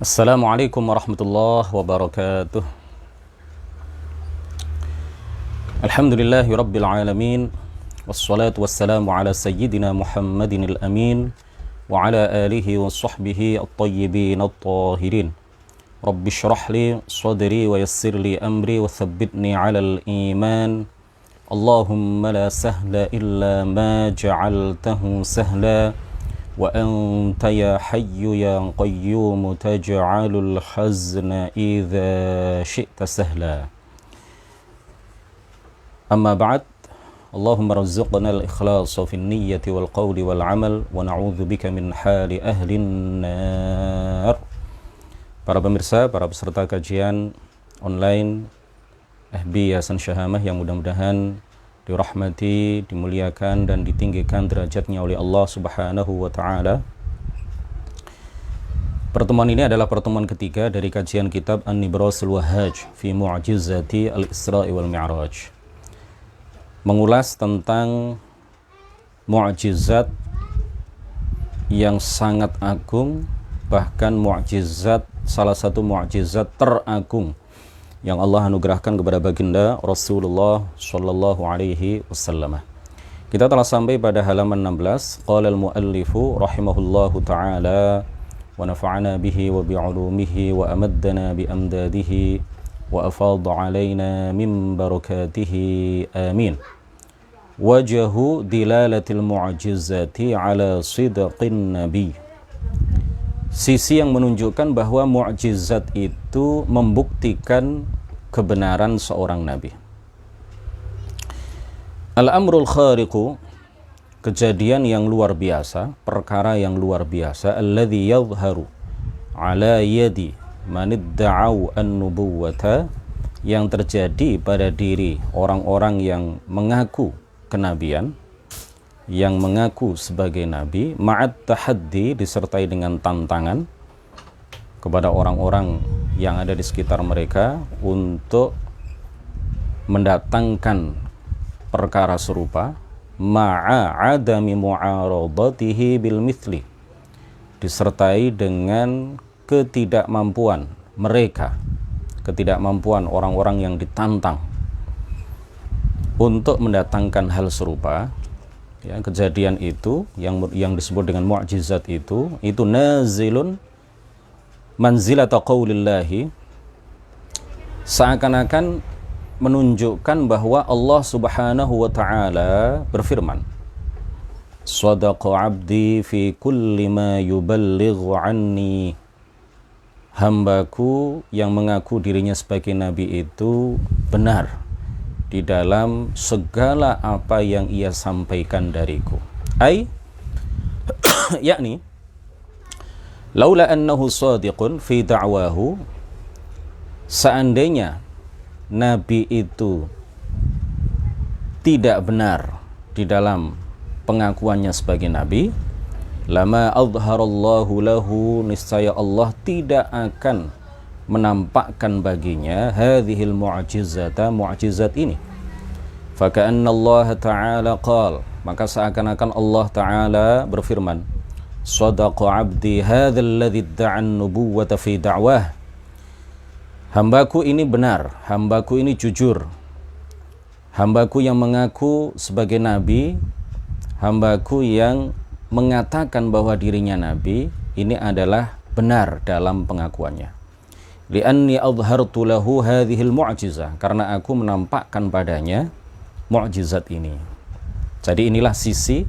Assalamualaikum warahmatullahi wabarakatuh. Alhamdulillahi rabbil alamin. Wassalatu wassalamu ala sayyidina Muhammadin al-amin wa ala alihi wa sahbihi at-tayyibin at-tahirin. Rabbi shrah li sadri wa yassir li amri wa thabbitni ala al-iman. Allahumma la sahla illa ma ja'altahu sahla wa anta ya hayyu ya qayyum taj'alul hazna idza syi'ta sahla. Amma ba'd. Allahumma rzuqna al-ikhlasa fi an-niyyati wal qawli wal 'amal wa na'udzu bika min hali ahli an-nar. Para pemirsa, para peserta kajian online FB Yayasan Syahamah yang mudah-mudahan dirahmati, dimuliakan dan ditinggikan derajatnya oleh Allah Subhanahu wa taala. Pertemuan ini adalah pertemuan ketiga dari kajian kitab An-Nibrasul Wahhaj fi Mu'jizati Al-Isra'i wal Mi'raj. Mengulas tentang mukjizat yang sangat agung, bahkan mukjizat, salah satu mukjizat teragung yang Allah anugerahkan kepada baginda Rasulullah sallallahu alaihi wasallam. Kita telah sampai pada halaman 16. Qala al-muallifu rahimahullahu taala wa nafa'ana bihi wa bi'ulumihi wa amaddana bi amdadihi wa afadha alaina min barakatihi amin. Wajhu dilalatil mu'jizati ala sidqin nabi. Sisi yang menunjukkan bahwa mukjizat itu membuktikan kebenaran seorang nabi. Al-amrul khariqu, kejadian yang luar biasa, perkara yang luar biasa, alladhi yadhharu ala yadi man idda'au an-nubuwata, yang terjadi pada diri orang-orang yang mengaku kenabian, yang mengaku sebagai nabi, ma'at tahaddi, disertai dengan tantangan kepada orang-orang yang ada di sekitar mereka untuk mendatangkan perkara serupa, ma'adami mu'aradatihi bil mithli, disertai dengan ketidakmampuan mereka, ketidakmampuan orang-orang yang ditantang untuk mendatangkan hal serupa. Ya, kejadian itu yang disebut dengan mukjizat itu nazilun manzilata qaulillahi, seakan-akan menunjukkan bahwa Allah Subhanahu wa taala berfirman, shadaqa 'abdi fi kulli ma yuballighu anni, hambaku yang mengaku dirinya sebagai nabi itu benar di dalam segala apa yang ia sampaikan dariku. Ai yakni laula annahu shadiqun fi da'wahu, seandainya nabi itu tidak benar di dalam pengakuannya sebagai nabi, lama adharallahu lahu, niscaya Allah tidak akan menampakkan baginya hadhil mu'jizata, mu'jizat ini. Faka'anna Allah ta'ala qal, maka seakan-akan Allah ta'ala berfirman, sadaqa 'abdi hadzal ladzi idda'an nubuwwata fi da'wah, hambaku ini benar, hambaku ini jujur, hambaku yang mengaku sebagai nabi, hambaku yang mengatakan bahwa dirinya nabi, ini adalah benar dalam pengakuannya. Li'anni adhartu lahu hadhil mu'jizah, karena aku menampakkan padanya mu'jizat ini. Jadi inilah sisi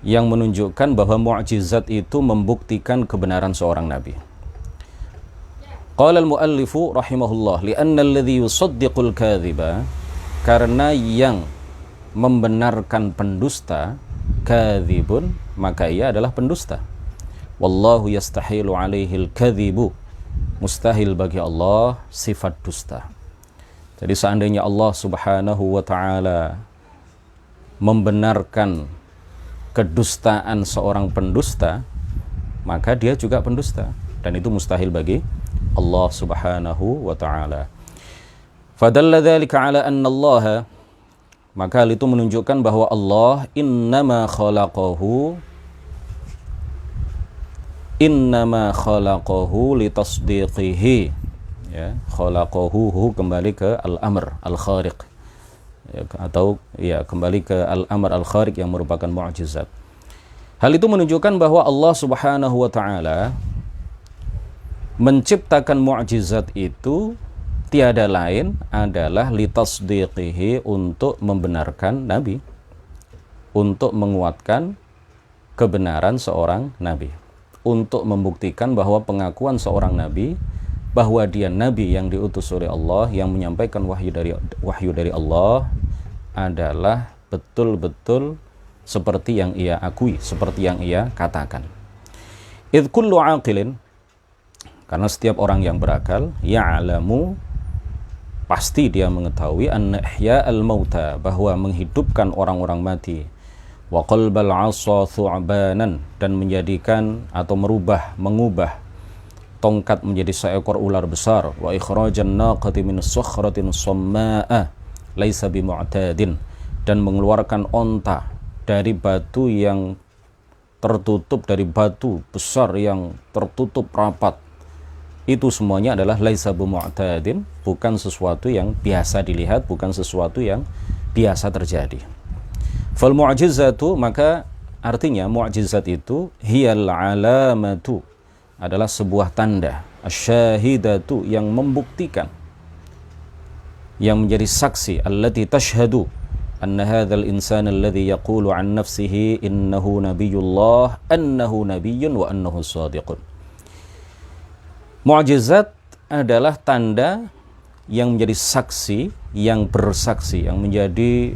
yang menunjukkan bahwa mu'jizat itu membuktikan kebenaran seorang nabi. Qala al-muallifu rahimahullah, li'anna alladhi yusaddiqul kadhiba, karena yang membenarkan pendusta, kadhibun, maka ia adalah pendusta. Wallahu yastahilu alaihil kadhibu, mustahil bagi Allah sifat dusta. Jadi seandainya Allah Subhanahu wa taala membenarkan kedustaan seorang pendusta, maka dia juga pendusta, dan itu mustahil bagi Allah Subhanahu wa taala. Fadalla dzalika ala anna Allah, maka hal itu menunjukkan bahwa Allah innama khalaqahu innama khalaqahu litasdiqihi, ya, khalaqahu kembali ke al-amr al-khariq, ya, atau ya kembali ke al-amr al-khariq yang merupakan mu'jizat. Hal itu menunjukkan bahwa Allah Subhanahu wa taala menciptakan mu'jizat itu tiada lain adalah litasdiqihi, untuk membenarkan nabi, untuk menguatkan kebenaran seorang nabi, untuk membuktikan bahwa pengakuan seorang nabi bahwa dia nabi yang diutus oleh Allah, yang menyampaikan wahyu dari Allah adalah betul-betul seperti yang ia akui, seperti yang ia katakan. Idh kullu aqilin, karena setiap orang yang berakal, ya'lamu, pasti dia mengetahui, anna ihya'al mauta, bahwa menghidupkan orang-orang mati, wa qalbal 'asa thu'banan, dan menjadikan atau mengubah tongkat menjadi seekor ular besar, wa ikhrajan naqati min sakhratin samma'a laisa bimu'tadin, dan mengeluarkan onta dari batu yang tertutup, dari batu besar yang tertutup rapat, itu semuanya adalah laisa bimu'tadin, bukan sesuatu yang biasa dilihat, bukan sesuatu yang biasa terjadi. Fal mu'jizatu, maka artinya mu'jizat itu hiyal alamatu, adalah sebuah tanda, asyahidatu, yang membuktikan, yang menjadi saksi, allati tashhadu anna hadzal insana alladhi yaqulu an nafsihi innahu nabiyullah annahu nabiyyun wa annahu shadiqun. Mu'jizat adalah tanda yang menjadi saksi, yang bersaksi, yang menjadi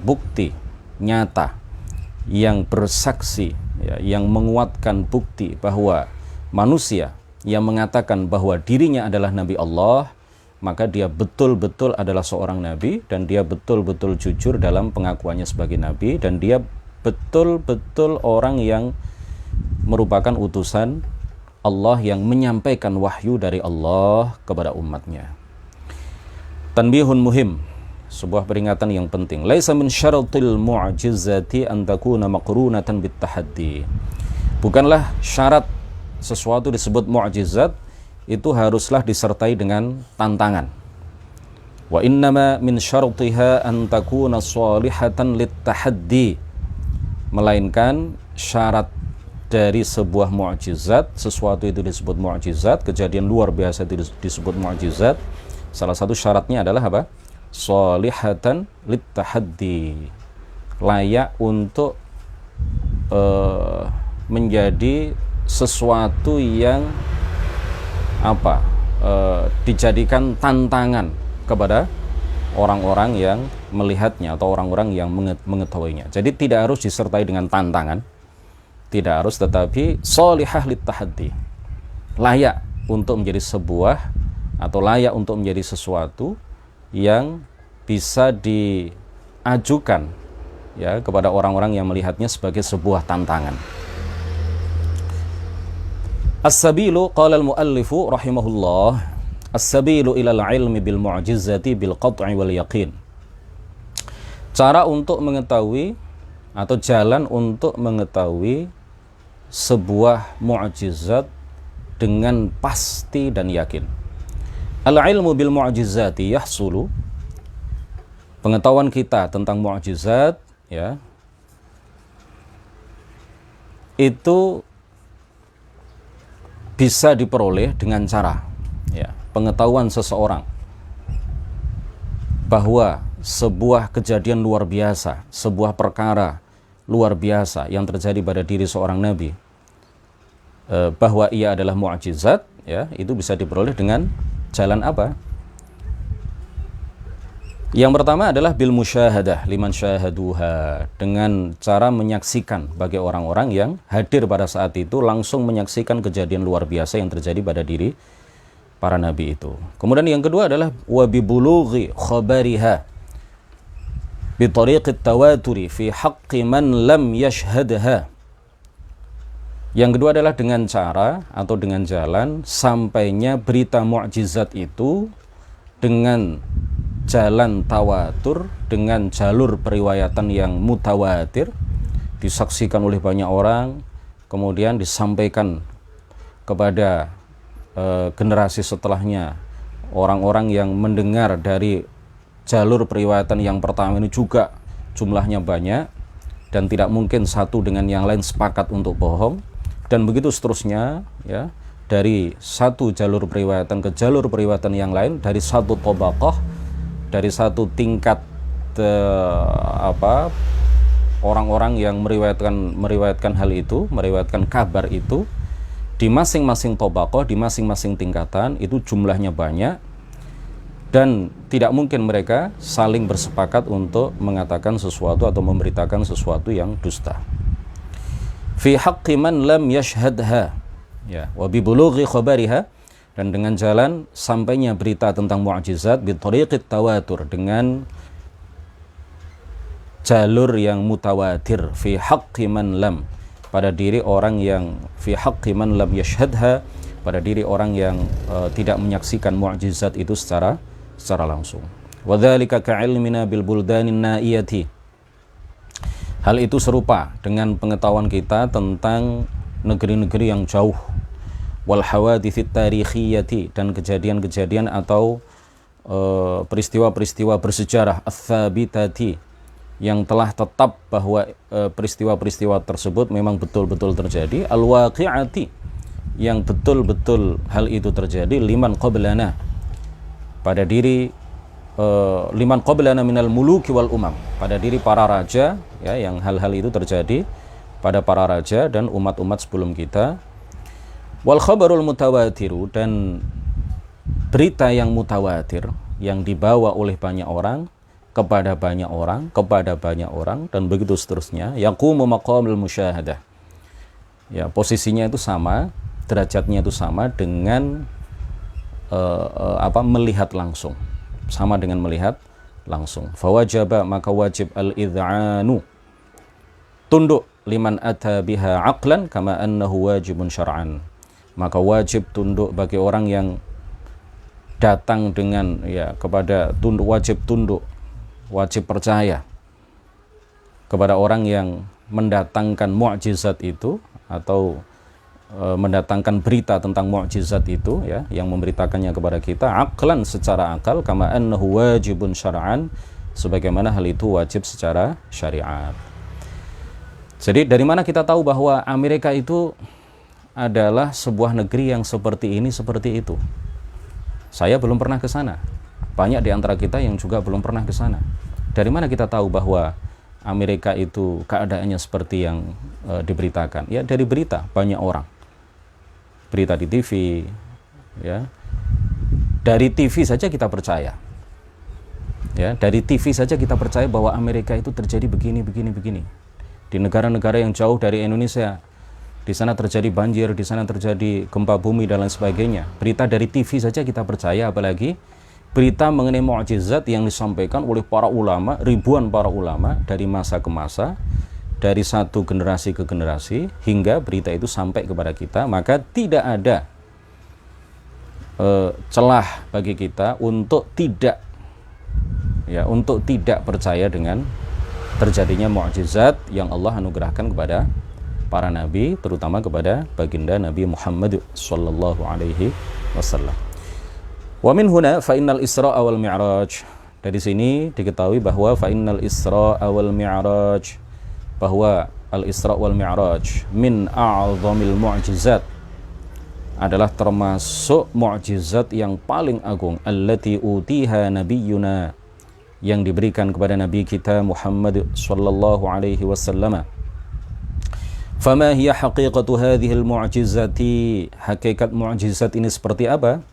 bukti nyata, yang bersaksi, ya, yang menguatkan bukti bahwa manusia yang mengatakan bahwa dirinya adalah Nabi Allah, maka dia betul-betul adalah seorang Nabi, dan dia betul-betul jujur dalam pengakuannya sebagai Nabi, dan dia betul-betul orang yang merupakan utusan Allah yang menyampaikan wahyu dari Allah kepada umatnya. Tanbihun muhim, sebuah peringatan yang penting. Laisa min syaratil mu'jizati an takuna maqrunatan bit tahaddi. Bukanlah syarat sesuatu disebut mu'jizat itu haruslah disertai dengan tantangan. Wa innama min syartiha an takuna salihatan lit tahaddi. Melainkan syarat dari sebuah mu'jizat, sesuatu itu disebut mu'jizat, kejadian luar biasa itu disebut mu'jizat, salah satu syaratnya adalah apa? Salihatan lit tahaddi, layak untuk menjadi sesuatu yang dijadikan tantangan kepada orang-orang yang melihatnya atau orang-orang yang mengetahuinya. Jadi tidak harus disertai dengan tantangan, tidak harus, tetapi sholihah lit tahaddi, layak untuk menjadi sebuah atau layak untuk menjadi sesuatu yang bisa diajukan, ya, kepada orang-orang yang melihatnya sebagai sebuah tantangan. As-sabilu, qala al-muallifu rahimahullah, as-sabilu ilal ilmi bil mu'jizati bil qat'i wal yaqin. Cara untuk mengetahui atau jalan untuk mengetahui sebuah mu'jizat dengan pasti dan yakin. Al-ilmu bil mu'jizati yahsulu, pengetahuan kita tentang mu'jizat, ya, itu bisa diperoleh dengan cara, ya, pengetahuan seseorang bahwa sebuah kejadian luar biasa, sebuah perkara luar biasa yang terjadi pada diri seorang nabi, bahwa ia adalah mu'jizat, ya, itu bisa diperoleh dengan jalan apa? Yang pertama adalah bil musyahadah liman syahaduha, dengan cara menyaksikan bagi orang-orang yang hadir pada saat itu, langsung menyaksikan kejadian luar biasa yang terjadi pada diri para nabi itu. Kemudian yang kedua adalah wa bi bulughi khabariha bi tariqit tawaturi fi haqqi man lam yashhadha. Yang kedua adalah dengan cara atau dengan jalan sampainya berita mukjizat itu dengan jalan tawatur, dengan jalur periwayatan yang mutawatir, disaksikan oleh banyak orang, kemudian disampaikan kepada generasi setelahnya, orang-orang yang mendengar dari jalur periwayatan yang pertama ini juga jumlahnya banyak dan tidak mungkin satu dengan yang lain sepakat untuk bohong, dan begitu seterusnya ya, dari satu jalur periwayatan ke jalur periwayatan yang lain, dari satu tabaqah, dari satu tingkat orang-orang yang meriwayatkan hal itu, meriwayatkan kabar itu di masing-masing tabaqah, di masing-masing tingkatan itu jumlahnya banyak, dan tidak mungkin mereka saling bersepakat untuk mengatakan sesuatu atau memberitakan sesuatu yang dusta. Fi haqqi man lam yashhadha, ya, wa bi bulughi khabariha, dan dengan jalan sampainya berita tentang mukjizat bi tariqit tawatur, dengan jalur yang mutawatir. Fi haqqi man lam, pada diri orang yang, fi haqqi man lam yashhadha, pada diri orang yang tidak menyaksikan mukjizat itu secara langsung. Wa dzalika ka'ilmina bil buldanin naiyati, hal itu serupa dengan pengetahuan kita tentang negeri-negeri yang jauh. Wal hawaditsit tarikhiyati, dan kejadian-kejadian atau peristiwa-peristiwa bersejarah ats-tsabitati, yang telah tetap bahwa peristiwa-peristiwa tersebut memang betul-betul terjadi. Al-waqi'ati, yang betul-betul hal itu terjadi. Liman qablana, pada diri liman qablana minal muluki wal umam, pada diri para raja, ya, yang hal-hal itu terjadi pada para raja dan umat-umat sebelum kita. Wal khabarul mutawatiru, dan berita yang mutawatir yang dibawa oleh banyak orang kepada banyak orang, kepada banyak orang, dan begitu seterusnya. Yaqumu maqamul musyahadah, ya, posisinya itu sama, derajatnya itu sama dengan melihat langsung, sama dengan melihat langsung. Fawajaba, maka wajib al-idh'anu, tunduk, liman ata biha aqlan kama annahu wajibun syar'an, maka wajib tunduk bagi orang yang datang dengan, ya, kepada tunduk, wajib percaya kepada orang yang mendatangkan mukjizat itu, atau mendatangkan berita tentang mukjizat itu, ya, yang memberitakannya kepada kita aqlan, secara akal, kama annahu wajibun syar'an, sebagaimana hal itu wajib secara syariat. Jadi dari mana kita tahu bahwa Amerika itu adalah sebuah negeri yang seperti ini, seperti itu? Saya belum pernah ke sana. Banyak di antara kita yang juga belum pernah ke sana. Dari mana kita tahu bahwa Amerika itu keadaannya seperti yang diberitakan? Ya, dari berita banyak orang. Berita di TV, ya. Dari TV saja kita percaya. Ya, dari TV saja kita percaya bahwa Amerika itu terjadi begini. Di negara-negara yang jauh dari Indonesia, di sana terjadi banjir, di sana terjadi gempa bumi dan lain sebagainya. Berita dari TV saja kita percaya, apalagi berita mengenai mukjizat yang disampaikan oleh para ulama, ribuan para ulama dari masa ke masa, dari satu generasi ke generasi, hingga berita itu sampai kepada kita. Maka tidak ada celah bagi kita untuk tidak percaya dengan terjadinya mukjizat yang Allah anugerahkan kepada para nabi, terutama kepada baginda Nabi Muhammad sallallahu alaihi wasallam. Wa min huna fa innal Isra wal Mi'raj, dari sini diketahui bahwa fa innal Isra wal Mi'raj, bahwa al-Isra wal Mi'raj min a'zamil mu'jizat, adalah termasuk mukjizat yang paling agung, allati utiha nabiyyuna, yang diberikan kepada nabi kita Muhammad sallallahu alaihi wasallam. Fama hiya haqiqatu hadhil mu'jizati, hakikat mukjizat ini seperti apa?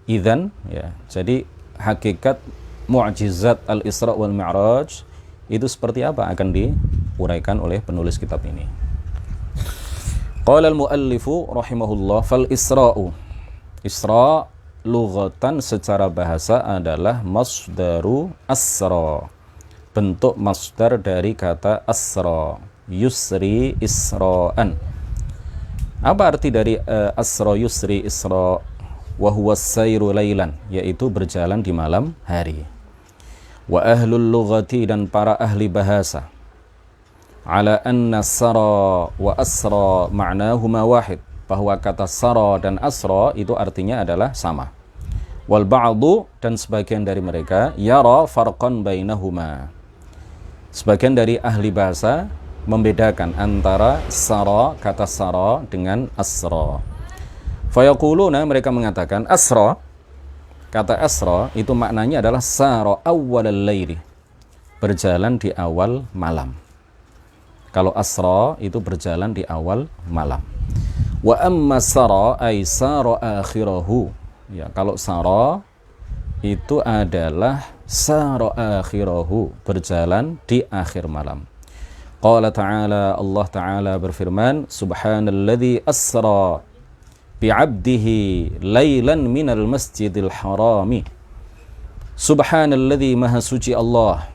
Idzan, ya, jadi hakikat mukjizat al-Isra wal Mi'raj itu seperti apa, akan diuraikan oleh penulis kitab ini. Qala al-muallifu rahimahullah, fal Isra'u, Isra lughatan secara bahasa adalah masdaru asra, bentuk masdar dari kata asra, yusri isra'an. Apa arti dari asra yusri isra? Wa huwa as-sayru lailan, yaitu berjalan di malam hari. Wa ahlul lughati, dan para ahli bahasa, ala anna sara wa asra ma'nahuma wahid, bahwa kata sara dan asra itu artinya adalah sama. Wal ba'du, dan sebagian dari mereka yara farqan bainahuma. Sebagian dari ahli bahasa membedakan antara sara, kata sara dengan asra. Fayaquluna, mereka mengatakan asra, kata asra itu maknanya adalah sara awwalal laili, berjalan di awal malam. Kalau asra itu berjalan di awal malam. Wa amma sara ay sara akhirahu. Ya, kalau sara itu adalah sara akhirahu, berjalan di akhir malam. Qala ta'ala, Allah Ta'ala berfirman, subhanalladzi asra bi'abdihi laylan minal masjidil harami. Subhanalladzi, maha suci Allah.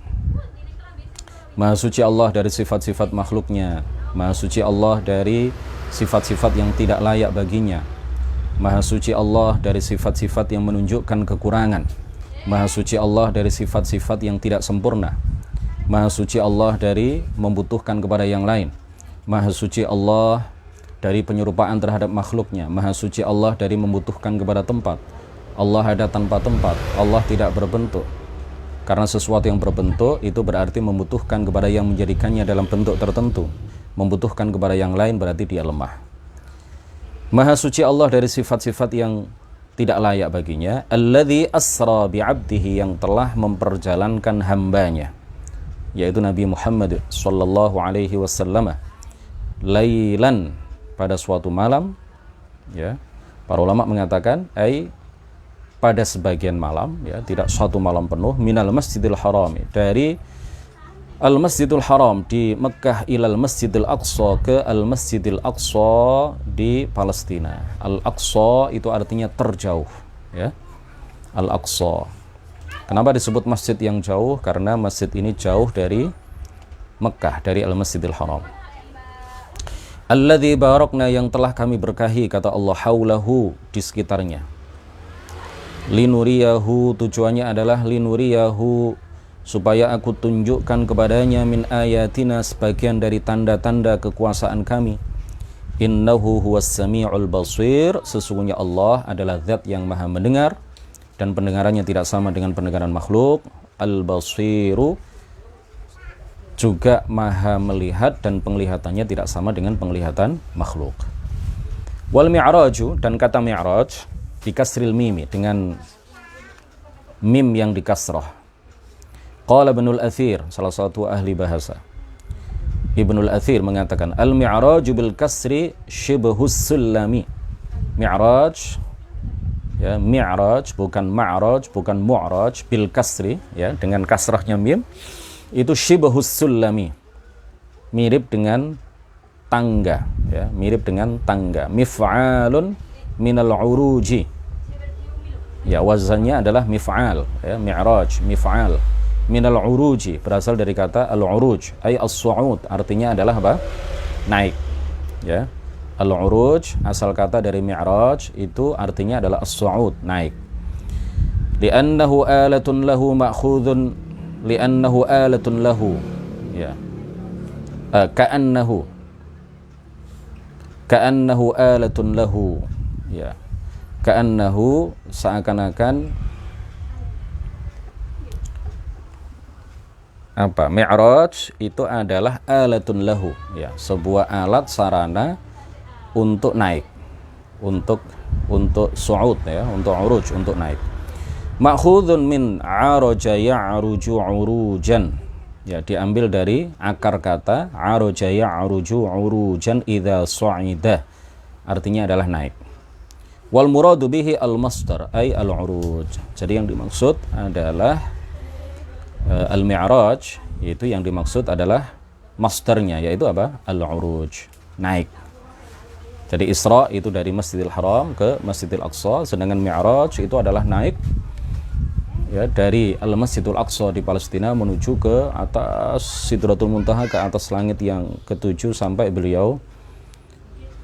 Maha suci Allah dari sifat-sifat makhluknya. Maha suci Allah dari sifat-sifat yang tidak layak baginya. Maha suci Allah dari sifat-sifat yang menunjukkan kekurangan. Maha suci Allah dari sifat-sifat yang tidak sempurna. Maha suci Allah dari membutuhkan kepada yang lain. Maha suci Allah dari penyerupaan terhadap makhluknya. Maha suci Allah dari membutuhkan kepada tempat. Allah ada tanpa tempat. Allah tidak berbentuk. Karena sesuatu yang berbentuk itu berarti membutuhkan kepada yang menjadikannya dalam bentuk tertentu. Membutuhkan kepada yang lain berarti dia lemah. Maha suci Allah dari sifat-sifat yang tidak layak baginya. Alladzi asra bi'abdihi, yang telah memperjalankan hambanya, yaitu Nabi Muhammad sallallahu alaihi wasallam, lailan, pada suatu malam. Ya, para ulama mengatakan pada sebagian malam, ya, tidak suatu malam penuh, minal masjidil haram, dari Al-Masjidul Haram di Mekah ilal Masjidil Aqsa ke Al-Masjidil Aqsa di Palestina. Al-Aqsa itu artinya terjauh, ya. Al-Aqsa. Kenapa disebut masjid yang jauh? Karena masjid ini jauh dari Mekah, dari Al-Masjidil Haram. Alladzi barakna, yang telah kami berkahi, kata Allah, haulahu, di sekitarnya. Linuriyahu, tujuannya adalah linuriyahu, supaya aku tunjukkan kepadanya min ayatina, sebagian dari tanda-tanda kekuasaan kami. Innahu huwas sami'ul basir, sesungguhnya Allah adalah zat yang maha mendengar, dan pendengarannya tidak sama dengan pendengaran makhluk. Al-basiru, juga maha melihat, dan penglihatannya tidak sama dengan penglihatan makhluk. Wal mi'raju, dan kata mi'raj dikasril mimi, dengan mim yang dikasrah. Qala Ibnul Athir, salah satu ahli bahasa, Ibnul Athir mengatakan al-mi'raju bil kasri shibhus sulami. Mi'raj, ya, mi'raj bukan ma'raj, bukan mu'raj, bil kasri, ya, dengan kasrahnya mim, itu shibhus sulami, mirip dengan tangga, ya, mirip dengan tangga. Mif'alun minal uruji, ya, wazannya adalah mif'al, ya, mi'raj, mif'al. Minal uruji, berasal dari kata al-uruj, ay as-su'ud, artinya adalah apa? Naik, ya. Al-uruj, asal kata dari mi'raj, itu artinya adalah as-su'ud, naik. Li'annahu alatun lahu ma'khudun, li'annahu alatun lahu, ya. Ka'annahu alatun lahu, ya. Ka'annahu, seakan-akan apa? Mi'raj itu adalah alatun lahu, ya, sebuah alat sarana untuk naik, untuk su'ud, ya, untuk uruj, untuk naik. Ma'khudun min araja ya'ruju urujan, ya, diambil dari akar kata araja ya'ruju urujan idza su'ida, artinya adalah naik. Wal muradu bihi al-masdar ay al-uruj. Jadi yang dimaksud adalah al-mi'raj, itu yang dimaksud adalah masdarnya, yaitu apa? Al-uruj, naik. Jadi Isra itu dari Masjidil Haram ke Masjidil Aqsa, sedangkan Mi'raj itu adalah naik, ya, dari Al-Masjidul Aqsa di Palestina menuju ke atas Sidratul Muntaha, ke atas langit yang ketujuh, sampai beliau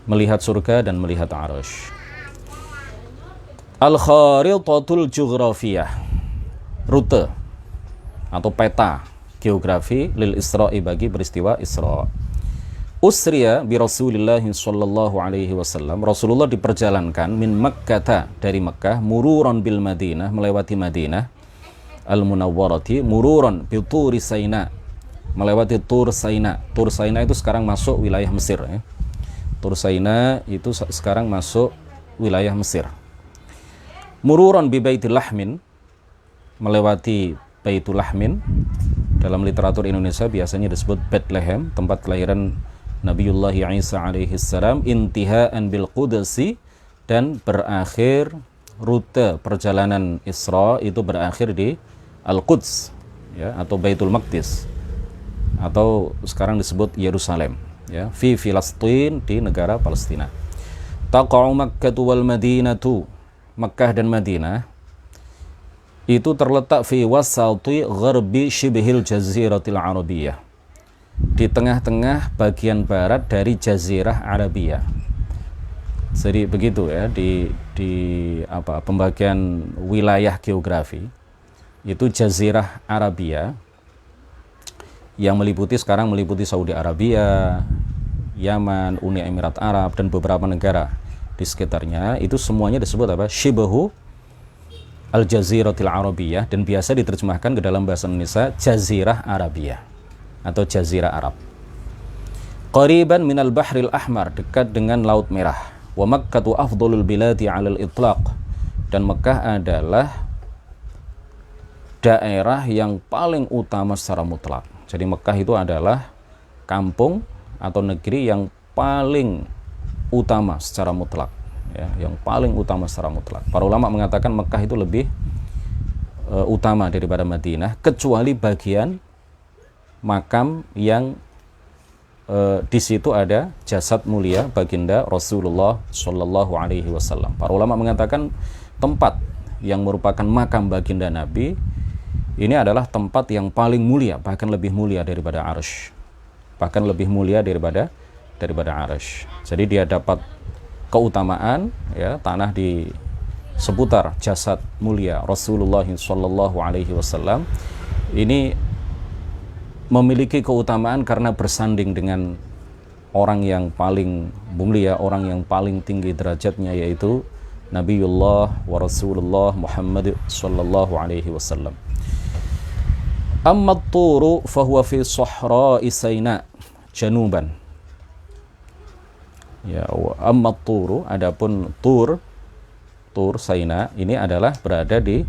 melihat surga dan melihat Arsy. Al-kharitatul jughrafiyah, rute atau peta geografi lil Isra'i, bagi peristiwa Isra. Usriya bi Rasulillah sallallahu alaihi wasallam. Rasulullah diperjalankan min Makkah, dari Mekah, mururan bil Madinah, melewati Madinah al-Munawwarati, mururan bi Turi Saina, melewati Tur Saina. Tur Saina itu sekarang masuk wilayah Mesir ya. Tur Saina itu sekarang masuk wilayah Mesir. Mururan bi Baitul Lahmin, melewati Baitul Lahmin. Dalam literatur Indonesia biasanya disebut Bethlehem, tempat kelahiran Nabiullah Isa alaihi salam, intihaan bil Qudsi, dan berakhir rute perjalanan Isra itu berakhir di Al-Quds ya, atau Baitul Maqdis, atau sekarang disebut Yerusalem ya, fi Filastin, di negara Palestina. Taqa'u Makkah wal Madinatu, Makkah dan Madinah itu terletak fi wasati gharbi shibhil jaziratil arabiyah, di tengah-tengah bagian barat dari jazirah Arabia. Jadi begitu ya, di pembagian wilayah geografi itu jazirah Arabia yang sekarang meliputi Saudi Arabia, Yaman, Uni Emirat Arab, dan beberapa negara di sekitarnya. Itu semuanya disebut apa? Shibhu Al-Jaziratil Arabiyah, dan biasa diterjemahkan ke dalam bahasa Indonesia Jazirah Arabia atau Jazirah Arab. Qariban minal Bahril Ahmar, dekat dengan Laut Merah. Wa Makkatu afdalul biladi 'alal itlaq, dan Mekah adalah daerah yang paling utama secara mutlak. Jadi Mekah itu adalah kampung atau negeri yang paling utama secara mutlak. Ya, yang paling utama secara mutlak. Para ulama mengatakan Mekah itu lebih utama daripada Madinah, kecuali bagian makam yang di situ ada jasad mulia baginda Rasulullah Shallallahu Alaihi Wasallam. Para ulama mengatakan tempat yang merupakan makam baginda Nabi ini adalah tempat yang paling mulia, bahkan lebih mulia daripada Arsy, bahkan lebih mulia daripada Arsy. Jadi dia dapat keutamaan ya, tanah di seputar jasad mulia Rasulullah Shallallahu Alaihi Wasallam ini memiliki keutamaan karena bersanding dengan orang yang paling mulia, orang yang paling tinggi derajatnya, yaitu Nabiullah wa Rasulullah Muhammad Shallallahu Alaihi Wasallam. Amma at-Turu fahuwa fi Sahra'i Saina januban. Ya, amma Turu, adapun Tur Saina ini adalah berada di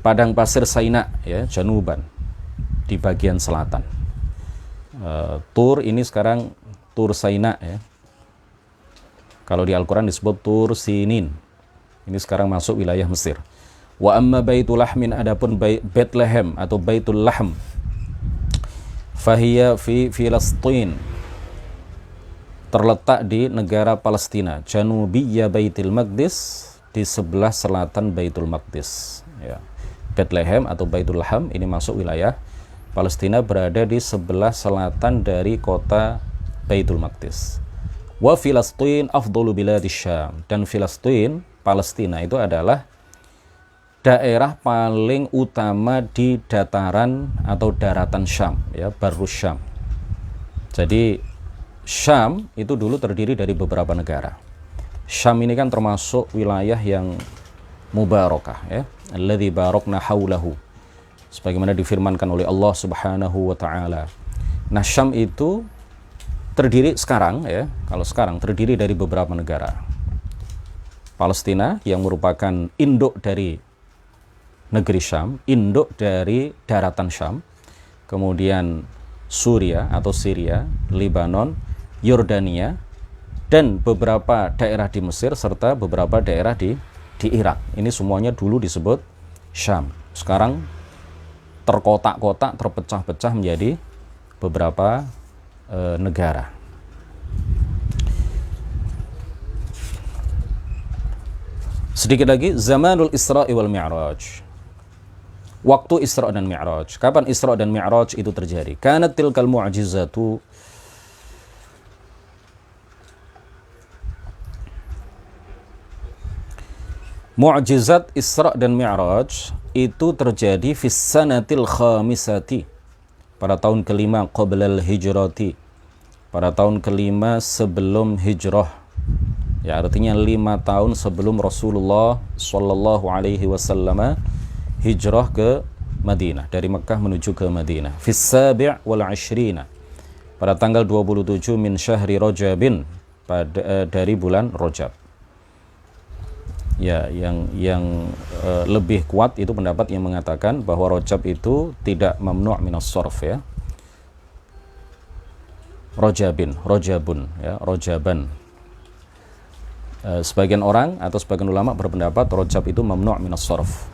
padang pasir Saina ya, januban, di bagian selatan. Tur ini sekarang Tur Saina ya. Kalau di Al-Quran disebut Tur Sinin. Ini sekarang masuk wilayah Mesir. Wa amma Baitul Lahmin, adapun Bethlehem atau Baitul Lahm, fahiya fi Filastin, terletak di negara Palestina, Janubiyya Baitul Maqdis, di sebelah selatan Baitul Maqdis ya. Bethlehem atau Baitul Lahm ini masuk wilayah Palestina, berada di sebelah selatan dari kota Baitul Maqdis. Wa Filastin afdalu biladis Syam, dan Filastin, Palestina itu adalah daerah paling utama di dataran atau daratan Syam ya, Barus Syam. Jadi Syam itu dulu terdiri dari beberapa negara. Syam ini kan termasuk wilayah yang mubarakah ya, alladzi barakna haulahu, sebagaimana difirmankan oleh Allah Subhanahu wa taala. Nah, Syam itu terdiri sekarang ya, kalau sekarang terdiri dari beberapa negara. Palestina yang merupakan induk dari negeri Syam, induk dari daratan Syam. Kemudian Suriah atau Syria, Lebanon, Yordania, dan beberapa daerah di Mesir, serta beberapa daerah di Irak. Ini semuanya dulu disebut Syam. Sekarang terkotak-kotak, terpecah-pecah menjadi beberapa negara. Sedikit lagi, zamanul Isra'i wal Mi'raj. Waktu Isra dan Mi'raj. Kapan Isra dan Mi'raj itu terjadi? Kanat tilkal mu'jizatu, mu'jizat Isra dan Mi'raj itu terjadi fis sanatil khamisati, pada tahun kelima qablal hijrati, pada tahun kelima sebelum hijrah. Ya, artinya 5 tahun sebelum Rasulullah Shallallahu Alaihi Wasallam hijrah ke Madinah, dari Mekah menuju ke Madinah. Fis sabi' wal 'ashrina, pada tanggal 27 min syahri Rajabin, dari bulan Rajab. Ya, yang lebih kuat itu pendapat yang mengatakan bahwa Rajab itu tidak mamnu' minas sarf, ya. Rajabun, ya, Rajaban. Sebagian orang atau sebagian ulama berpendapat Rajab itu mamnu' minas sarf.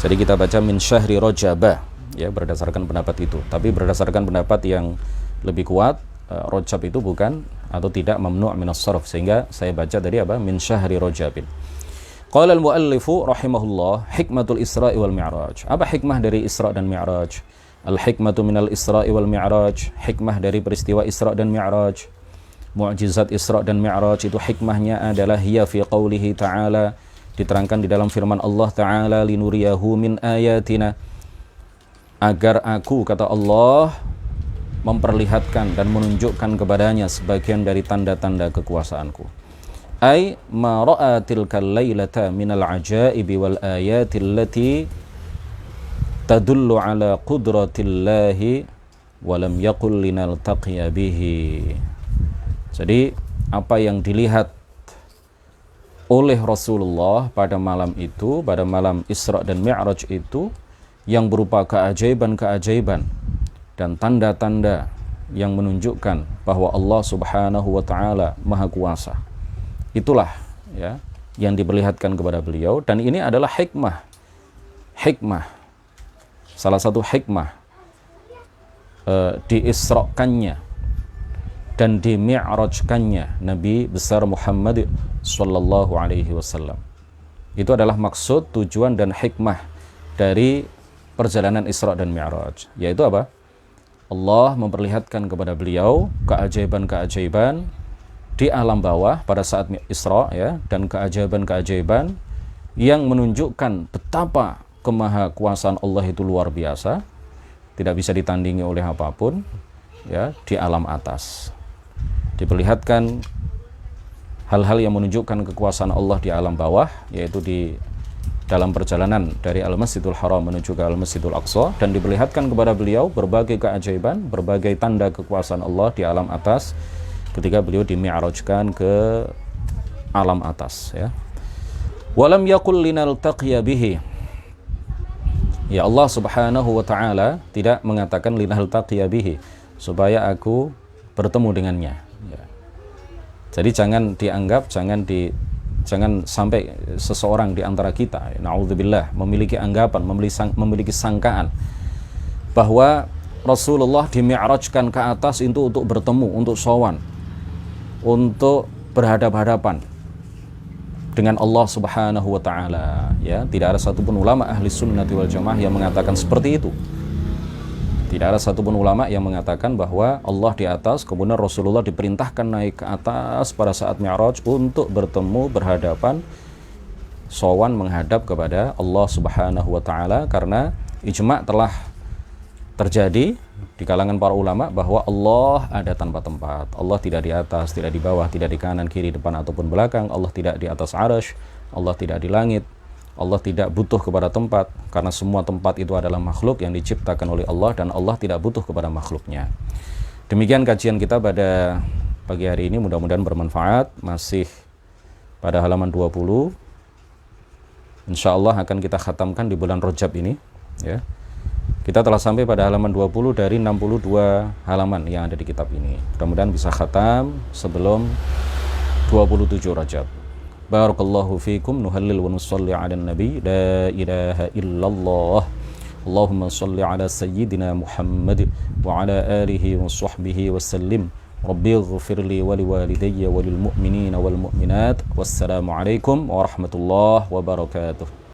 Jadi kita baca min syahri Rajabah, ya, berdasarkan pendapat itu. Tapi berdasarkan pendapat yang lebih kuat, Rajab itu bukan atau tidak mamnu' minas sarf, sehingga saya baca tadi apa? Min syahri Rajabin. Qala al-muallifu rahimahullah, hikmatul Isra'i wal Mi'raj. Apa hikmah dari Isra' dan Mi'raj? Al-hikmatu minal Isra'i wal Mi'raj, hikmah dari peristiwa Isra' dan Mi'raj. Mu'jizat Isra' dan Mi'raj itu hikmahnya adalah hiya fi qawlihi ta'ala, diterangkan di dalam firman Allah Ta'ala, linuriyahu min ayatina, agar aku, kata Allah, memperlihatkan dan menunjukkan kepadanya sebagian dari tanda-tanda kekuasaanku. Ay ma ra'a tilkal lailata minal ajaibi wal ayati allati tadullu ala qudratillahi wa lam yaqul linaltaqiya bihi. Jadi apa yang dilihat oleh Rasulullah pada malam itu, pada malam Isra dan Mi'raj itu, yang berupa keajaiban-keajaiban dan tanda-tanda yang menunjukkan bahwa Allah Subhanahu wa taala Maha Kuasa. Itulah, ya, yang diperlihatkan kepada beliau, dan ini adalah hikmah. Salah satu hikmah diisrakannya dan dimi'rajkannya Nabi besar Muhammad sallallahu alaihi wasallam. Itu adalah maksud, tujuan dan hikmah dari perjalanan Isra dan Mi'raj, yaitu apa? Allah memperlihatkan kepada beliau keajaiban-keajaiban di alam bawah pada saat Isra, ya, dan keajaiban-keajaiban yang menunjukkan betapa kemahakuasaan Allah itu luar biasa, tidak bisa ditandingi oleh apapun, ya, di alam atas. Diperlihatkan hal-hal yang menunjukkan kekuasaan Allah di alam bawah, yaitu di dalam perjalanan dari Al-Masjidil Haram menuju ke Al-Masjidil Aqsa, dan diperlihatkan kepada beliau berbagai keajaiban, berbagai tanda kekuasaan Allah di alam atas ketika beliau dimi'rajkan ke alam atas, ya. Walam yaqul linaltaqiya bihi. Ya, Allah Subhanahu wa taala tidak mengatakan linaltaqiya bihi, supaya aku bertemu dengannya, ya. Jadi jangan dianggap, jangan sampai seseorang di antara kita, na'udzubillah, memiliki anggapan, memiliki sangkaan bahwa Rasulullah dimi'rajkan ke atas itu untuk bertemu, untuk sowan, untuk berhadap-hadapan dengan Allah Subhanahu wa taala, ya. Tidak ada satupun ulama ahli sunnati wal jamaah yang mengatakan seperti itu. Tidak ada satupun ulama yang mengatakan bahwa Allah di atas, kemudian Rasulullah diperintahkan naik ke atas pada saat Mi'raj untuk bertemu, berhadapan, sowan, menghadap kepada Allah Subhanahu wa taala, karena ijma' telah terjadi di kalangan para ulama bahwa Allah ada tanpa tempat. Allah tidak di atas, tidak di bawah, tidak di kanan, kiri, depan ataupun belakang. Allah tidak di atas arsy, Allah tidak di langit. Allah tidak butuh kepada tempat, karena semua tempat itu adalah makhluk yang diciptakan oleh Allah, dan Allah tidak butuh kepada makhluknya. Demikian kajian kita pada pagi hari ini, mudah-mudahan bermanfaat. Masih pada halaman 20, insya Allah akan kita khatamkan di bulan Rajab ini, ya. Kita telah sampai pada halaman 20 dari 62 halaman yang ada di kitab ini. Mudah-mudahan bisa khatam sebelum 27 Rajab. Barakallahu fikum, nuhallil wa nusalli ala nabi, la ilaha illallah. Allahumma salli ala sayyidina Muhammad wa ala alihi wa sahbihi wa sallim. Rabbi ighfirli wa liwalidayya wa lil mu'minina wal mu'minat. Wassalamu alaikum warahmatullahi wabarakatuh.